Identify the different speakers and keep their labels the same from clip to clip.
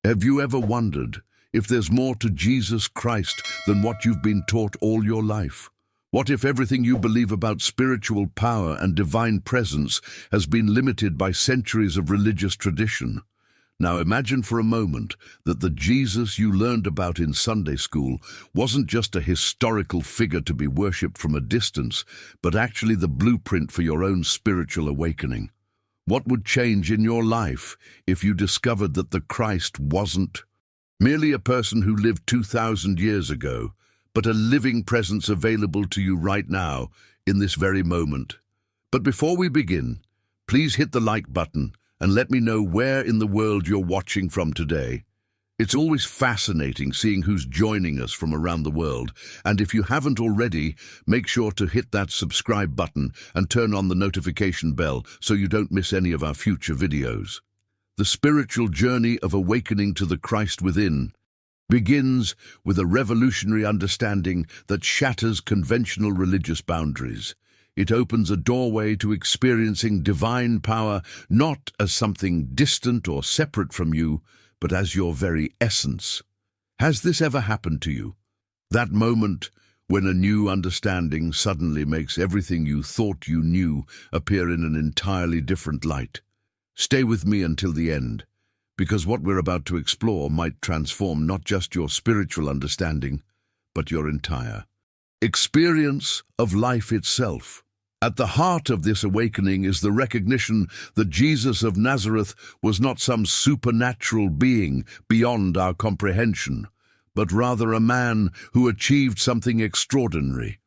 Speaker 1: Have you ever wondered if there's more to Jesus Christ than what you've been taught all your life? What if everything you believe about spiritual power and divine presence has been limited by centuries of religious tradition? Now imagine for a moment that the Jesus you learned about in Sunday school wasn't just a historical figure to be worshipped from a distance, but actually the blueprint for your own spiritual awakening. What would change in your life if you discovered that the Christ wasn't merely a person who lived 2,000 years ago, but a living presence available to you right now, in this very moment? But before we begin, please hit the like button and let me know where in the world you're watching from today. It's always fascinating seeing who's joining us from around the world, and if you haven't already, make sure to hit that subscribe button and turn on the notification bell so you don't miss any of our future videos. The spiritual journey of awakening to the Christ within begins with a revolutionary understanding that shatters conventional religious boundaries. It opens a doorway to experiencing divine power not as something distant or separate from you, but as your very essence. Has this ever happened to you? That moment when a new understanding suddenly makes everything you thought you knew appear in an entirely different light. Stay with me until the end, because what we're about to explore might transform not just your spiritual understanding, but your entire experience of life itself. At the heart of this awakening is the recognition that Jesus of Nazareth was not some supernatural being beyond our comprehension, but rather a man who achieved something extraordinary.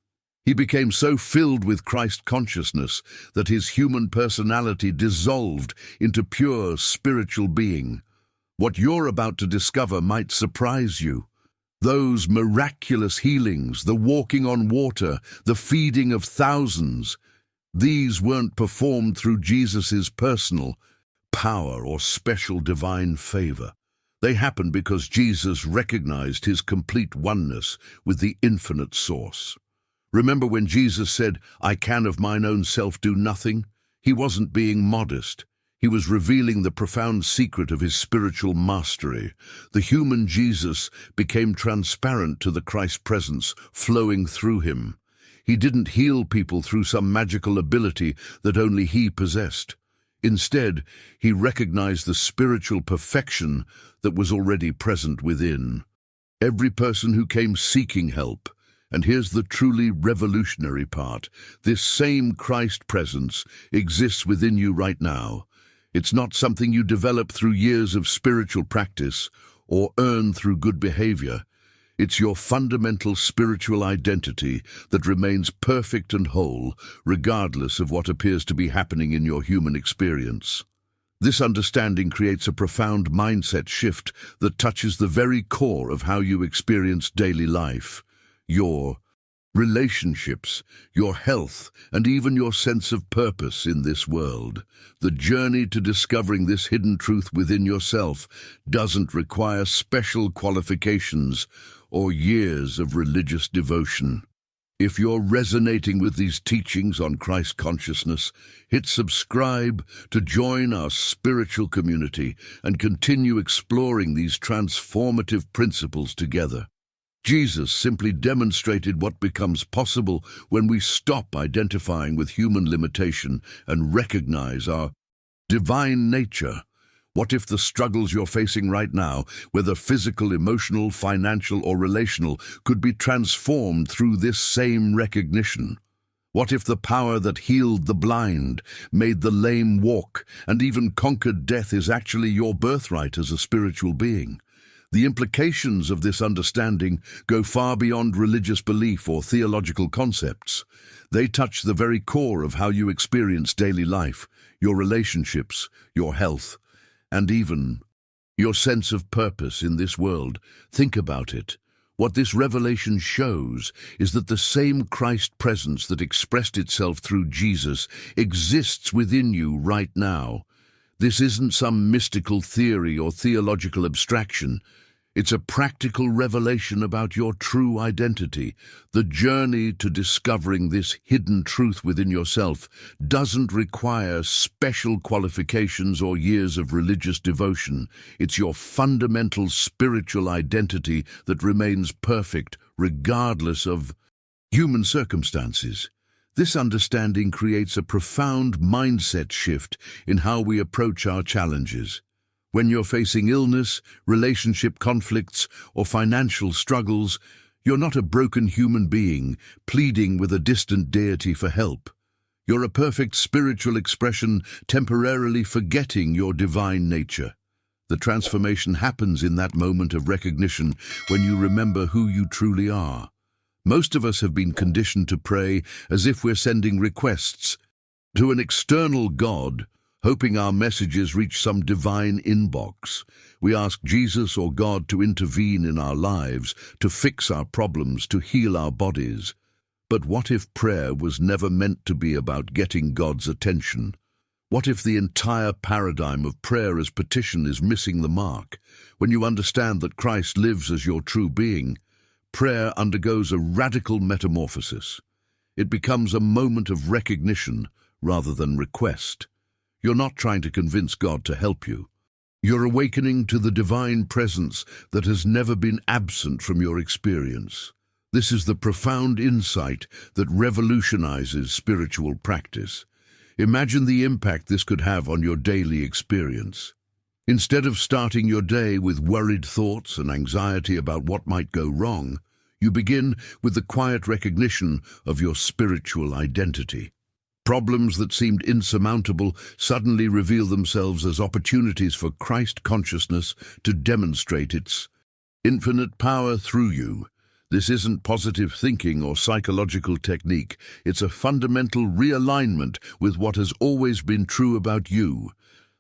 Speaker 1: He became so filled with Christ consciousness that his human personality dissolved into pure spiritual being. What you're about to discover might surprise you. Those miraculous healings, the walking on water, the feeding of thousands, these weren't performed through Jesus' personal power or special divine favor. They happened because Jesus recognized his complete oneness with the infinite source. Remember when Jesus said, "I can of mine own self do nothing"? He wasn't being modest. He was revealing the profound secret of his spiritual mastery. The human Jesus became transparent to the Christ presence flowing through him. He didn't heal people through some magical ability that only he possessed. Instead, he recognized the spiritual perfection that was already present within every person who came seeking help. And here's the truly revolutionary part. This same Christ presence exists within you right now. It's not something you develop through years of spiritual practice or earn through good behavior. It's your fundamental spiritual identity that remains perfect and whole, regardless of what appears to be happening in your human experience. This understanding creates a profound mindset shift that touches the very core of how you experience daily life. Your relationships, your health, and even your sense of purpose in this world. The journey to discovering this hidden truth within yourself doesn't require special qualifications or years of religious devotion. If you're resonating with these teachings on Christ consciousness, hit subscribe to join our spiritual community and continue exploring these transformative principles together. Jesus simply demonstrated what becomes possible when we stop identifying with human limitation and recognize our divine nature. What if the struggles you're facing right now, whether physical, emotional, financial, or relational, could be transformed through this same recognition? What if the power that healed the blind, made the lame walk, and even conquered death is actually your birthright as a spiritual being? The implications of this understanding go far beyond religious belief or theological concepts. They touch the very core of how you experience daily life, your relationships, your health, and even your sense of purpose in this world. Think about it. What this revelation shows is that the same Christ presence that expressed itself through Jesus exists within you right now. This isn't some mystical theory or theological abstraction. It's a practical revelation about your true identity. The journey to discovering this hidden truth within yourself doesn't require special qualifications or years of religious devotion. It's your fundamental spiritual identity that remains perfect regardless of human circumstances. This understanding creates a profound mindset shift in how we approach our challenges. When you're facing illness, relationship conflicts, or financial struggles, you're not a broken human being pleading with a distant deity for help. You're a perfect spiritual expression temporarily forgetting your divine nature. The transformation happens in that moment of recognition when you remember who you truly are. Most of us have been conditioned to pray as if we're sending requests to an external God, hoping our messages reach some divine inbox. We ask Jesus or God to intervene in our lives, to fix our problems, to heal our bodies. But what if prayer was never meant to be about getting God's attention? What if the entire paradigm of prayer as petition is missing the mark? When you understand that Christ lives as your true being, prayer undergoes a radical metamorphosis. It becomes a moment of recognition rather than request. You're not trying to convince God to help you. You're awakening to the divine presence that has never been absent from your experience. This is the profound insight that revolutionizes spiritual practice. Imagine the impact this could have on your daily experience. Instead of starting your day with worried thoughts and anxiety about what might go wrong, you begin with the quiet recognition of your spiritual identity. Problems that seemed insurmountable suddenly reveal themselves as opportunities for Christ consciousness to demonstrate its infinite power through you. This isn't positive thinking or psychological technique. It's a fundamental realignment with what has always been true about you.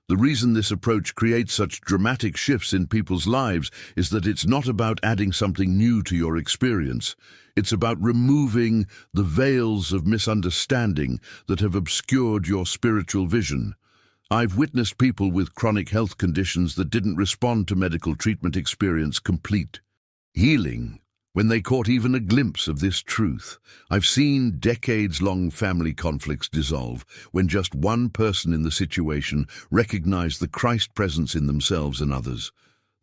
Speaker 1: The reason this approach creates such dramatic shifts in people's lives is that it's not about adding something new to your experience. It's about removing the veils of misunderstanding that have obscured your spiritual vision. I've witnessed people with chronic health conditions that didn't respond to medical treatment experience complete healing when they caught even a glimpse of this truth. I've seen decades-long family conflicts dissolve when just one person in the situation recognized the Christ presence in themselves and others.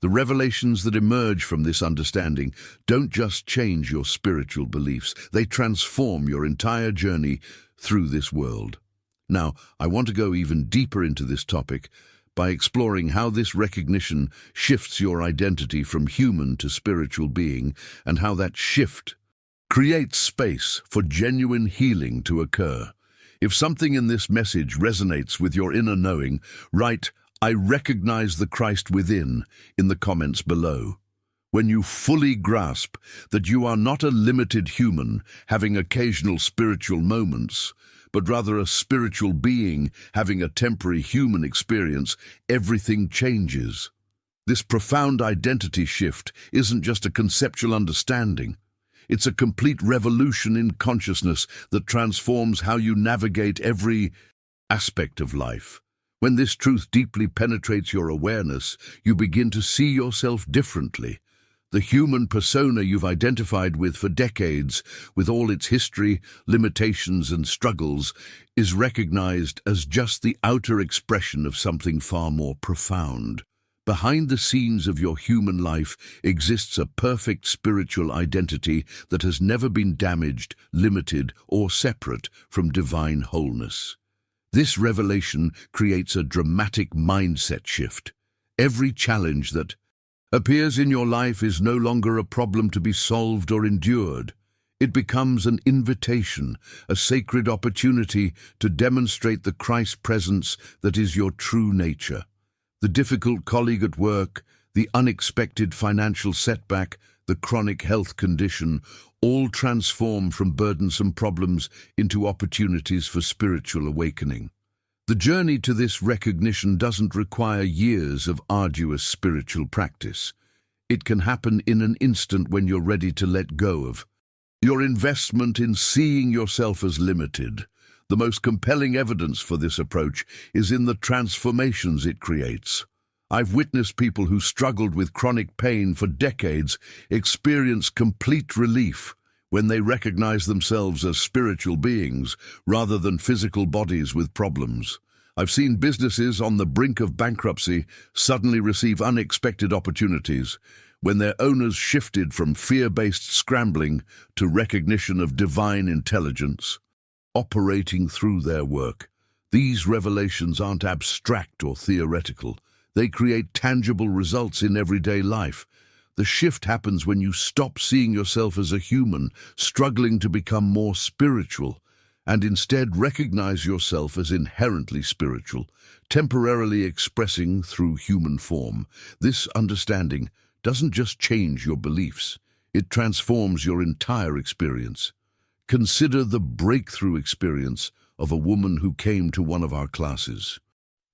Speaker 1: The revelations that emerge from this understanding don't just change your spiritual beliefs, they transform your entire journey through this world. Now, I want to go even deeper into this topic by exploring how this recognition shifts your identity from human to spiritual being, and how that shift creates space for genuine healing to occur. If something in this message resonates with your inner knowing, write, "I recognize the Christ within," in the comments below. When you fully grasp that you are not a limited human having occasional spiritual moments, but rather a spiritual being having a temporary human experience, everything changes. This profound identity shift isn't just a conceptual understanding. It's a complete revolution in consciousness that transforms how you navigate every aspect of life. When this truth deeply penetrates your awareness, you begin to see yourself differently. The human persona you've identified with for decades, with all its history, limitations, and struggles, is recognized as just the outer expression of something far more profound. Behind the scenes of your human life exists a perfect spiritual identity that has never been damaged, limited, or separate from divine wholeness. This revelation creates a dramatic mindset shift. Every challenge that appears in your life is no longer a problem to be solved or endured. It becomes an invitation, a sacred opportunity to demonstrate the Christ presence that is your true nature. The difficult colleague at work, the unexpected financial setback, the chronic health condition, all transform from burdensome problems into opportunities for spiritual awakening. The journey to this recognition doesn't require years of arduous spiritual practice. It can happen in an instant when you're ready to let go of your investment in seeing yourself as limited. The most compelling evidence for this approach is in the transformations it creates. I've witnessed people who struggled with chronic pain for decades experience complete relief when they recognize themselves as spiritual beings rather than physical bodies with problems. I've seen businesses on the brink of bankruptcy suddenly receive unexpected opportunities when their owners shifted from fear-based scrambling to recognition of divine intelligence operating through their work. These revelations aren't abstract or theoretical. They create tangible results in everyday life. The shift happens when you stop seeing yourself as a human struggling to become more spiritual and instead recognize yourself as inherently spiritual, temporarily expressing through human form. This understanding doesn't just change your beliefs, it transforms your entire experience. Consider the breakthrough experience of a woman who came to one of our classes,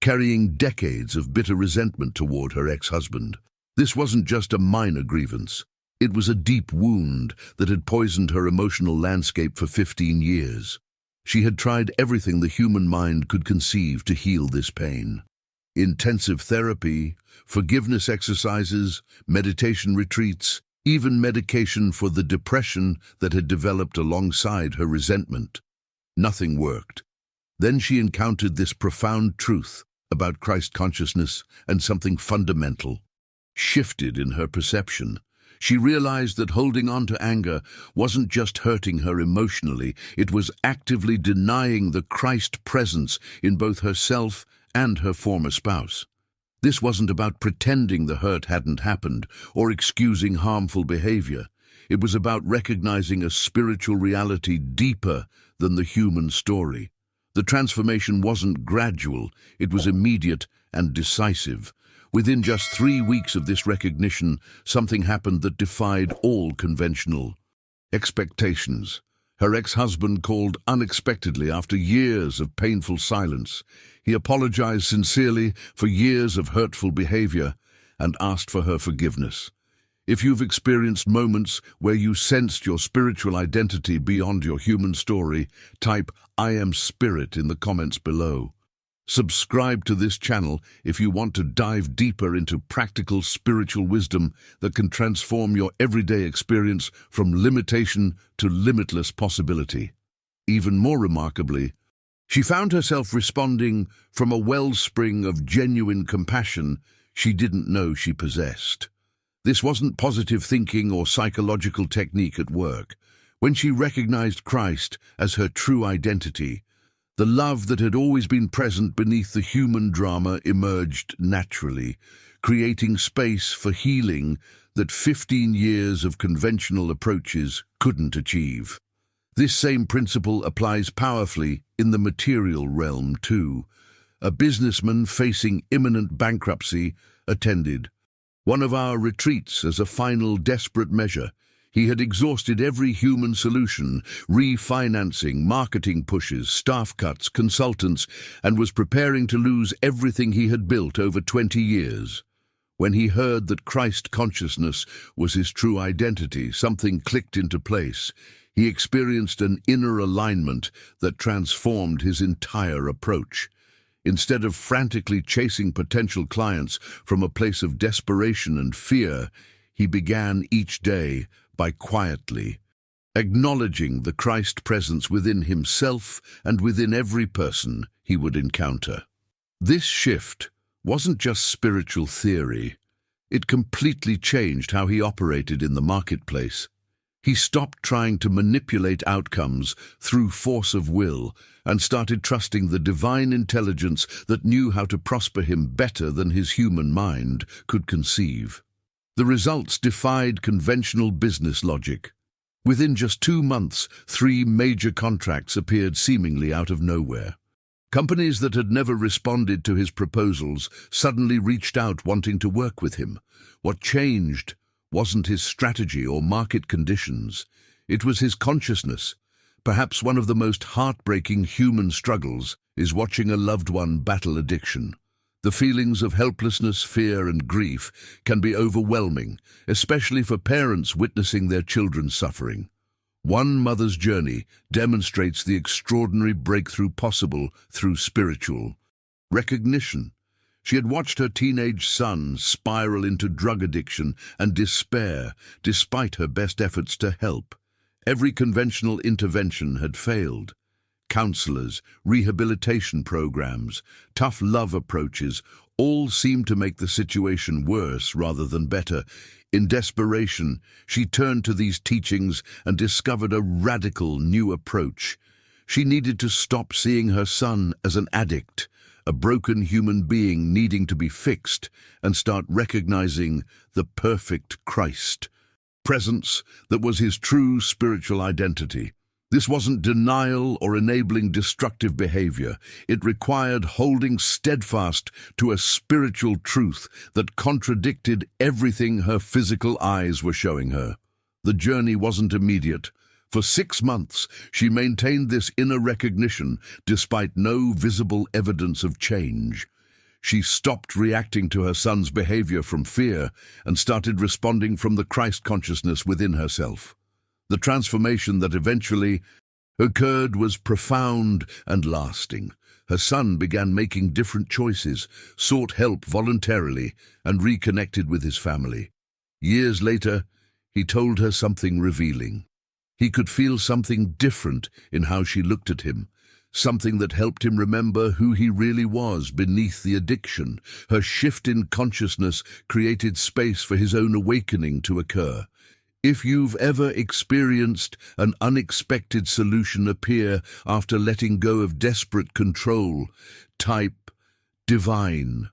Speaker 1: carrying decades of bitter resentment toward her ex-husband. This wasn't just a minor grievance. It was a deep wound that had poisoned her emotional landscape for 15 years. She had tried everything the human mind could conceive to heal this pain. Intensive therapy, forgiveness exercises, meditation retreats, even medication for the depression that had developed alongside her resentment. Nothing worked. Then she encountered this profound truth about Christ consciousness, and something fundamental shifted in her perception. She realized that holding on to anger wasn't just hurting her emotionally, it was actively denying the Christ presence in both herself and her former spouse. This wasn't about pretending the hurt hadn't happened or excusing harmful behavior. It was about recognizing a spiritual reality deeper than the human story. The transformation wasn't gradual, it was immediate and decisive. Within just 3 weeks of this recognition, something happened that defied all conventional expectations. Her ex-husband called unexpectedly after years of painful silence. He apologized sincerely for years of hurtful behavior and asked for her forgiveness. If you've experienced moments where you sensed your spiritual identity beyond your human story, type "I am spirit" in the comments below. Subscribe to this channel if you want to dive deeper into practical spiritual wisdom that can transform your everyday experience from limitation to limitless possibility. Even more remarkably, she found herself responding from a wellspring of genuine compassion she didn't know she possessed. This wasn't positive thinking or psychological technique at work. When she recognized Christ as her true identity, the love that had always been present beneath the human drama emerged naturally, creating space for healing that 15 years of conventional approaches couldn't achieve. This same principle applies powerfully in the material realm too. A businessman facing imminent bankruptcy attended one of our retreats as a final desperate measure. He had exhausted every human solution, refinancing, marketing pushes, staff cuts, consultants, and was preparing to lose everything he had built over 20 years. When he heard that Christ consciousness was his true identity, something clicked into place. He experienced an inner alignment that transformed his entire approach. Instead of frantically chasing potential clients from a place of desperation and fear, he began each day by quietly acknowledging the Christ presence within himself and within every person he would encounter. This shift wasn't just spiritual theory. It completely changed how he operated in the marketplace. He stopped trying to manipulate outcomes through force of will and started trusting the divine intelligence that knew how to prosper him better than his human mind could conceive. The results defied conventional business logic. Within just 2 months, 3 major contracts appeared seemingly out of nowhere. Companies that had never responded to his proposals suddenly reached out wanting to work with him. What changed wasn't his strategy or market conditions. It was his consciousness. Perhaps one of the most heartbreaking human struggles is watching a loved one battle addiction. The feelings of helplessness, fear, and grief can be overwhelming, especially for parents witnessing their children's suffering. One mother's journey demonstrates the extraordinary breakthrough possible through spiritual recognition. She had watched her teenage son spiral into drug addiction and despair despite her best efforts to help. Every conventional intervention had failed. Counselors, rehabilitation programs, tough love approaches, all seemed to make the situation worse rather than better. In desperation, she turned to these teachings and discovered a radical new approach. She needed to stop seeing her son as an addict, a broken human being needing to be fixed, and start recognizing the perfect Christ presence that was his true spiritual identity. This wasn't denial or enabling destructive behavior. It required holding steadfast to a spiritual truth that contradicted everything her physical eyes were showing her. The journey wasn't immediate. For 6 months, she maintained this inner recognition despite no visible evidence of change. She stopped reacting to her son's behavior from fear and started responding from the Christ consciousness within herself. The transformation that eventually occurred was profound and lasting. Her son began making different choices, sought help voluntarily, and reconnected with his family. Years later, he told her something revealing. He could feel something different in how she looked at him, something that helped him remember who he really was beneath the addiction. Her shift in consciousness created space for his own awakening to occur. If you've ever experienced an unexpected solution appear after letting go of desperate control, type divine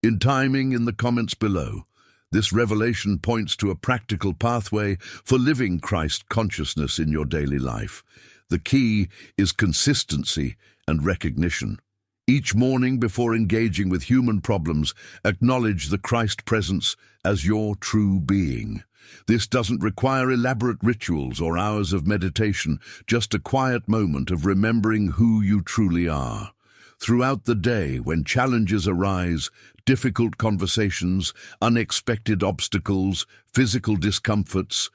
Speaker 1: in timing in the comments below. This revelation points to a practical pathway for living Christ consciousness in your daily life. The key is consistency and recognition. Each morning before engaging with human problems, acknowledge the Christ presence as your true being. This doesn't require elaborate rituals or hours of meditation, just a quiet moment of remembering who you truly are. Throughout the day, when challenges arise, difficult conversations, unexpected obstacles, physical discomforts,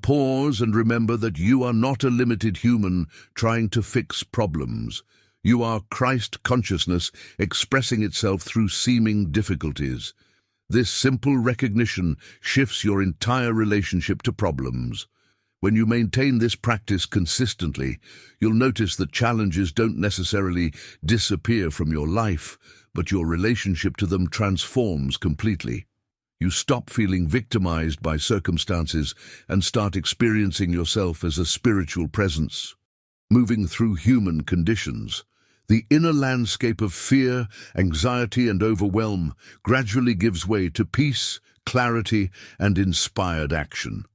Speaker 1: pause and remember that you are not a limited human trying to fix problems. You are Christ consciousness expressing itself through seeming difficulties. This simple recognition shifts your entire relationship to problems. When you maintain this practice consistently, you'll notice that challenges don't necessarily disappear from your life, but your relationship to them transforms completely. You stop feeling victimized by circumstances and start experiencing yourself as a spiritual presence, moving through human conditions. The inner landscape of fear, anxiety, and overwhelm gradually gives way to peace, clarity, and inspired action.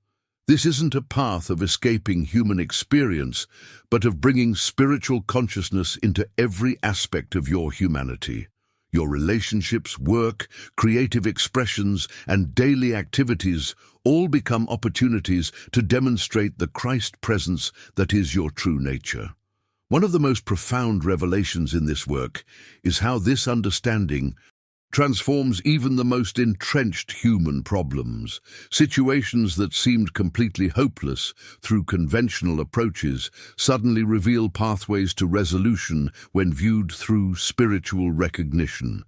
Speaker 1: This isn't a path of escaping human experience, but of bringing spiritual consciousness into every aspect of your humanity. Your relationships, work, creative expressions, and daily activities all become opportunities to demonstrate the Christ presence that is your true nature. One of the most profound revelations in this work is how this understanding transforms even the most entrenched human problems. Situations that seemed completely hopeless through conventional approaches suddenly reveal pathways to resolution when viewed through spiritual recognition.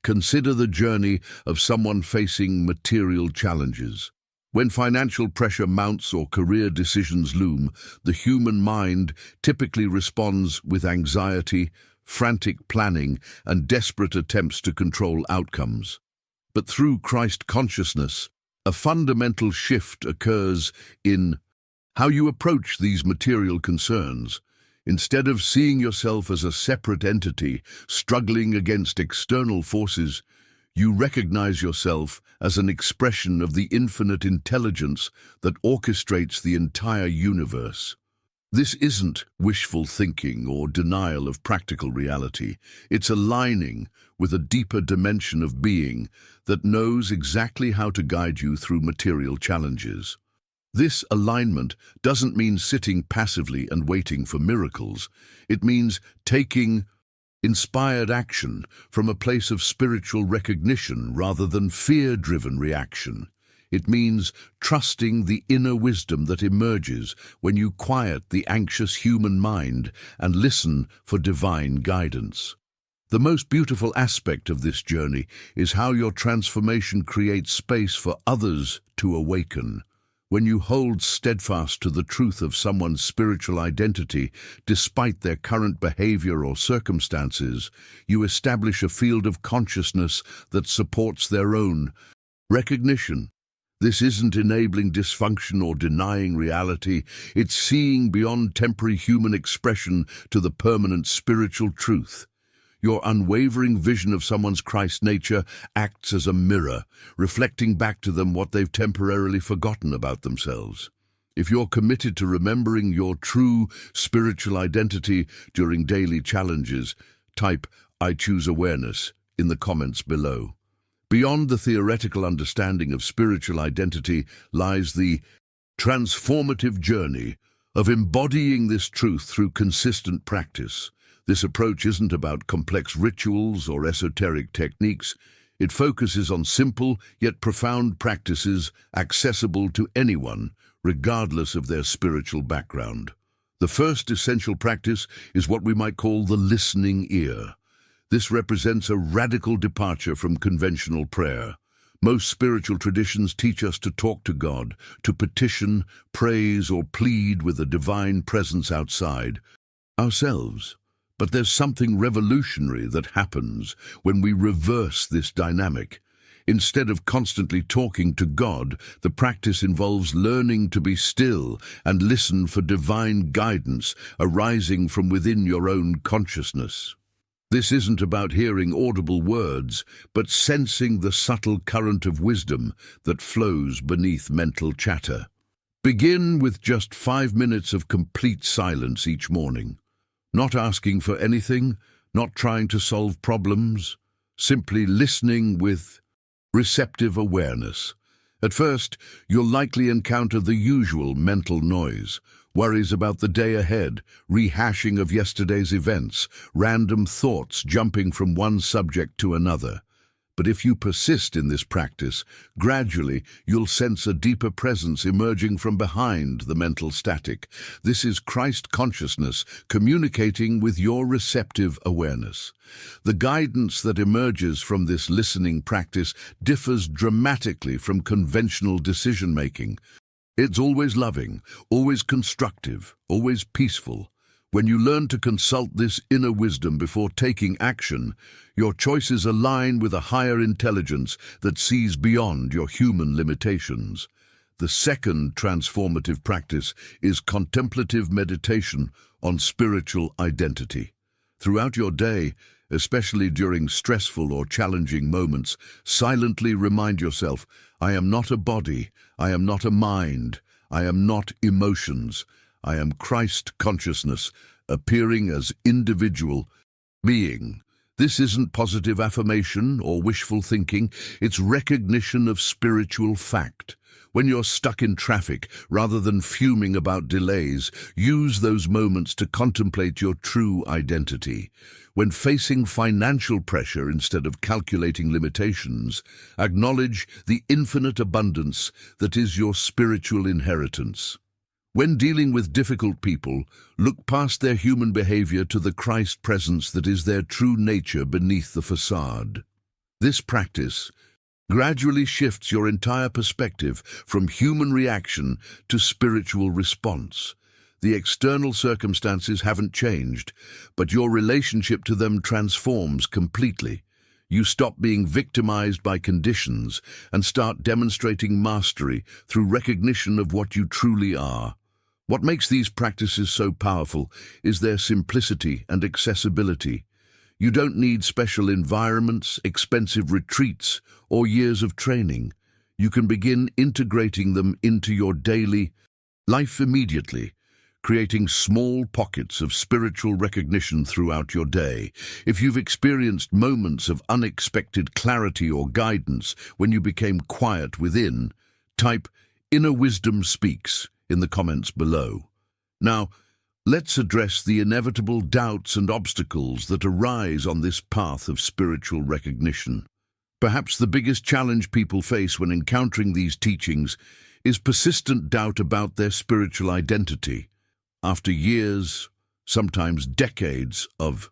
Speaker 1: Consider the journey of someone facing material challenges. When financial pressure mounts or career decisions loom, the human mind typically responds with anxiety, frantic planning, and desperate attempts to control outcomes. But through Christ consciousness, a fundamental shift occurs in how you approach these material concerns. Instead of seeing yourself as a separate entity struggling against external forces, you recognize yourself as an expression of the infinite intelligence that orchestrates the entire universe. This isn't wishful thinking or denial of practical reality. It's aligning with a deeper dimension of being that knows exactly how to guide you through material challenges. This alignment doesn't mean sitting passively and waiting for miracles. It means taking inspired action from a place of spiritual recognition rather than fear-driven reaction. It means trusting the inner wisdom that emerges when you quiet the anxious human mind and listen for divine guidance. The most beautiful aspect of this journey is how your transformation creates space for others to awaken. When you hold steadfast to the truth of someone's spiritual identity, despite their current behavior or circumstances, you establish a field of consciousness that supports their own recognition. This isn't enabling dysfunction or denying reality, it's seeing beyond temporary human expression to the permanent spiritual truth. Your unwavering vision of someone's Christ nature acts as a mirror, reflecting back to them what they've temporarily forgotten about themselves. If you're committed to remembering your true spiritual identity during daily challenges, type "I choose awareness" in the comments below. Beyond the theoretical understanding of spiritual identity lies the transformative journey of embodying this truth through consistent practice. This approach isn't about complex rituals or esoteric techniques. It focuses on simple yet profound practices accessible to anyone, regardless of their spiritual background. The first essential practice is what we might call the listening ear. This represents a radical departure from conventional prayer. Most spiritual traditions teach us to talk to God, to petition, praise, or plead with a divine presence outside ourselves. But there's something revolutionary that happens when we reverse this dynamic. Instead of constantly talking to God, the practice involves learning to be still and listen for divine guidance arising from within your own consciousness. This isn't about hearing audible words, but sensing the subtle current of wisdom that flows beneath mental chatter. Begin with just 5 minutes of complete silence each morning. Not asking for anything, not trying to solve problems, simply listening with receptive awareness. At first, you'll likely encounter the usual mental noise, worries about the day ahead, rehashing of yesterday's events, random thoughts jumping from one subject to another. But if you persist in this practice, gradually you'll sense a deeper presence emerging from behind the mental static. This is Christ consciousness communicating with your receptive awareness. The guidance that emerges from this listening practice differs dramatically from conventional decision-making. It's always loving, always constructive, always peaceful. When you learn to consult this inner wisdom before taking action, your choices align with a higher intelligence that sees beyond your human limitations. The second transformative practice is contemplative meditation on spiritual identity. Throughout your day, especially during stressful or challenging moments, silently remind yourself, I am not a body, I am not a mind, I am not emotions. I am Christ consciousness, appearing as individual being. This isn't positive affirmation or wishful thinking, it's recognition of spiritual fact. When you're stuck in traffic, rather than fuming about delays, use those moments to contemplate your true identity. When facing financial pressure instead of calculating limitations, acknowledge the infinite abundance that is your spiritual inheritance. When dealing with difficult people, look past their human behavior to the Christ presence that is their true nature beneath the facade. This practice gradually shifts your entire perspective from human reaction to spiritual response. The external circumstances haven't changed, but your relationship to them transforms completely. You stop being victimized by conditions and start demonstrating mastery through recognition of what you truly are. What makes these practices so powerful is their simplicity and accessibility. You don't need special environments, expensive retreats, or years of training. You can begin integrating them into your daily life immediately, creating small pockets of spiritual recognition throughout your day. If you've experienced moments of unexpected clarity or guidance when you became quiet within, type "Inner Wisdom Speaks" in the comments below. Now, let's address the inevitable doubts and obstacles that arise on this path of spiritual recognition. Perhaps the biggest challenge people face when encountering these teachings is persistent doubt about their spiritual identity. After years, sometimes decades, of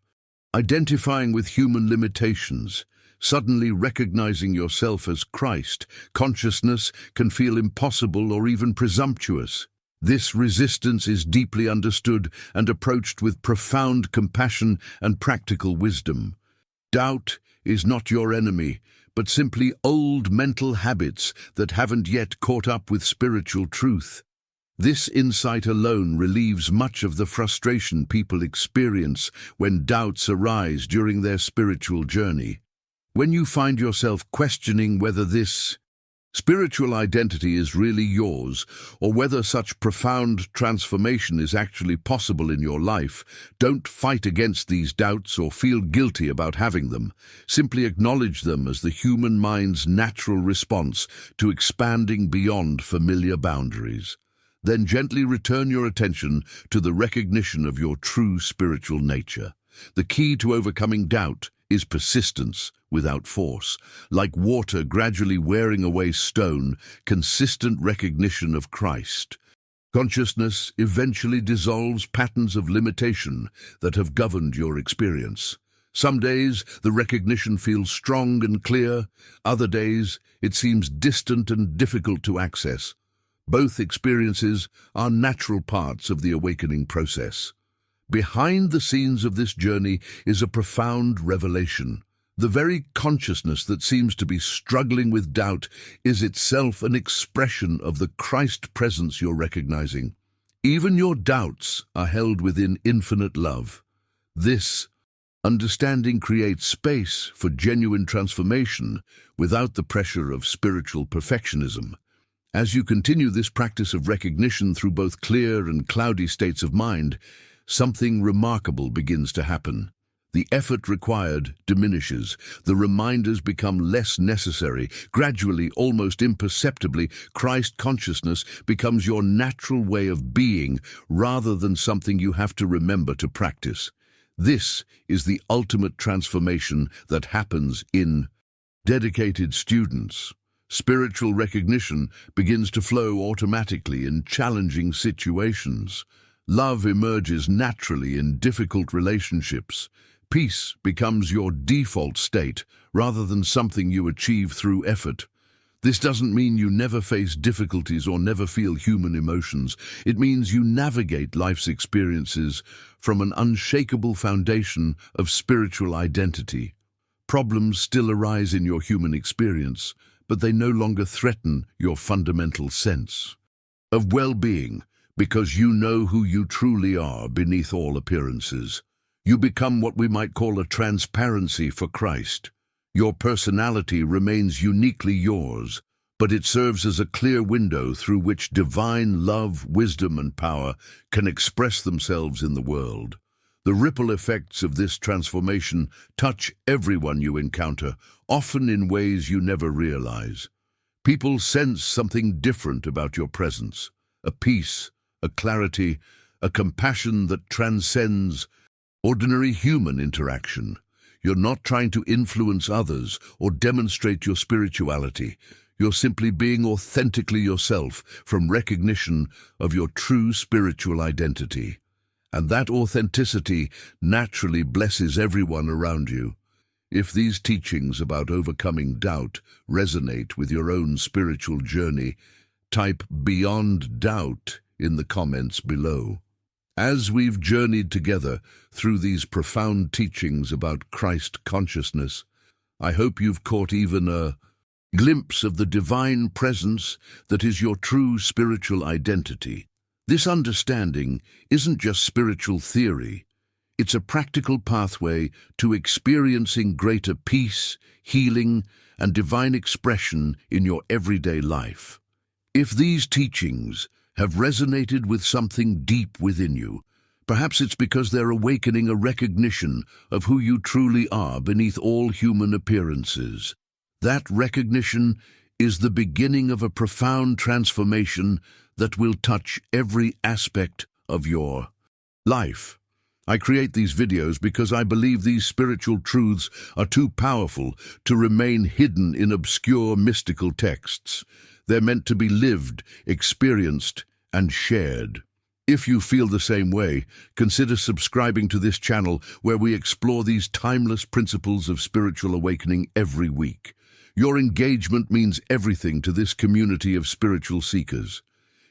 Speaker 1: Identifying with human limitations, suddenly recognizing yourself as Christ, consciousness can feel impossible or even presumptuous. This resistance is deeply understood and approached with profound compassion and practical wisdom. Doubt is not your enemy, but simply old mental habits that haven't yet caught up with spiritual truth. This insight alone relieves much of the frustration people experience when doubts arise during their spiritual journey. When you find yourself questioning whether this spiritual identity is really yours, or whether such profound transformation is actually possible in your life, don't fight against these doubts or feel guilty about having them. Simply acknowledge them as the human mind's natural response to expanding beyond familiar boundaries. Then gently return your attention to the recognition of your true spiritual nature. The key to overcoming doubt is persistence without force. Like water gradually wearing away stone, consistent recognition of Christ. Consciousness eventually dissolves patterns of limitation that have governed your experience. Some days the recognition feels strong and clear, other days it seems distant and difficult to access. Both experiences are natural parts of the awakening process. Behind the scenes of this journey is a profound revelation. The very consciousness that seems to be struggling with doubt is itself an expression of the Christ presence you're recognizing. Even your doubts are held within infinite love. This understanding creates space for genuine transformation without the pressure of spiritual perfectionism. As you continue this practice of recognition through both clear and cloudy states of mind, something remarkable begins to happen. The effort required diminishes. The reminders become less necessary. Gradually, almost imperceptibly, Christ consciousness becomes your natural way of being rather than something you have to remember to practice. This is the ultimate transformation that happens in dedicated students. Spiritual recognition begins to flow automatically in challenging situations. Love emerges naturally in difficult relationships. Peace becomes your default state rather than something you achieve through effort. This doesn't mean you never face difficulties or never feel human emotions. It means you navigate life's experiences from an unshakable foundation of spiritual identity. Problems still arise in your human experience, but they no longer threaten your fundamental sense of well-being, because you know who you truly are beneath all appearances. You become what we might call a transparency for Christ. Your personality remains uniquely yours, but it serves as a clear window through which divine love, wisdom, and power can express themselves in the world. The ripple effects of this transformation touch everyone you encounter, often in ways you never realize. People sense something different about your presence, a peace, a clarity, a compassion that transcends ordinary human interaction. You're not trying to influence others or demonstrate your spirituality. You're simply being authentically yourself from recognition of your true spiritual identity. And that authenticity naturally blesses everyone around you. If these teachings about overcoming doubt resonate with your own spiritual journey, type "Beyond Doubt" in the comments below. As we've journeyed together through these profound teachings about Christ consciousness, I hope you've caught even a glimpse of the divine presence that is your true spiritual identity. This understanding isn't just spiritual theory. It's a practical pathway to experiencing greater peace, healing, and divine expression in your everyday life. If these teachings have resonated with something deep within you, perhaps it's because they're awakening a recognition of who you truly are beneath all human appearances. That recognition is the beginning of a profound transformation that will touch every aspect of your life. I create these videos because I believe these spiritual truths are too powerful to remain hidden in obscure mystical texts. They're meant to be lived, experienced, and shared. If you feel the same way, consider subscribing to this channel where we explore these timeless principles of spiritual awakening every week. Your engagement means everything to this community of spiritual seekers.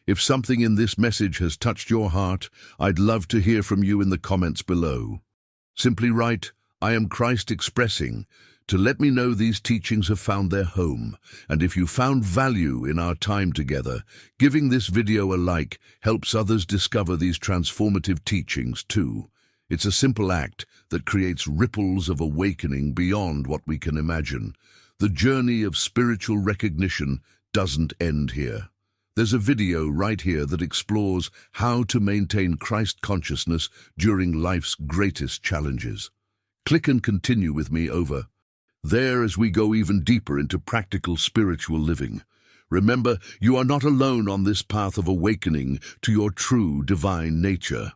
Speaker 1: If something in this message has touched your heart, I'd love to hear from you in the comments below. Simply write, "I am Christ expressing," to let me know these teachings have found their home. And if you found value in our time together, giving this video a like helps others discover these transformative teachings too. It's a simple act that creates ripples of awakening beyond what we can imagine. The journey of spiritual recognition doesn't end here. There's a video right here that explores how to maintain Christ consciousness during life's greatest challenges. Click and continue with me over there as we go even deeper into practical spiritual living. Remember, you are not alone on this path of awakening to your true divine nature.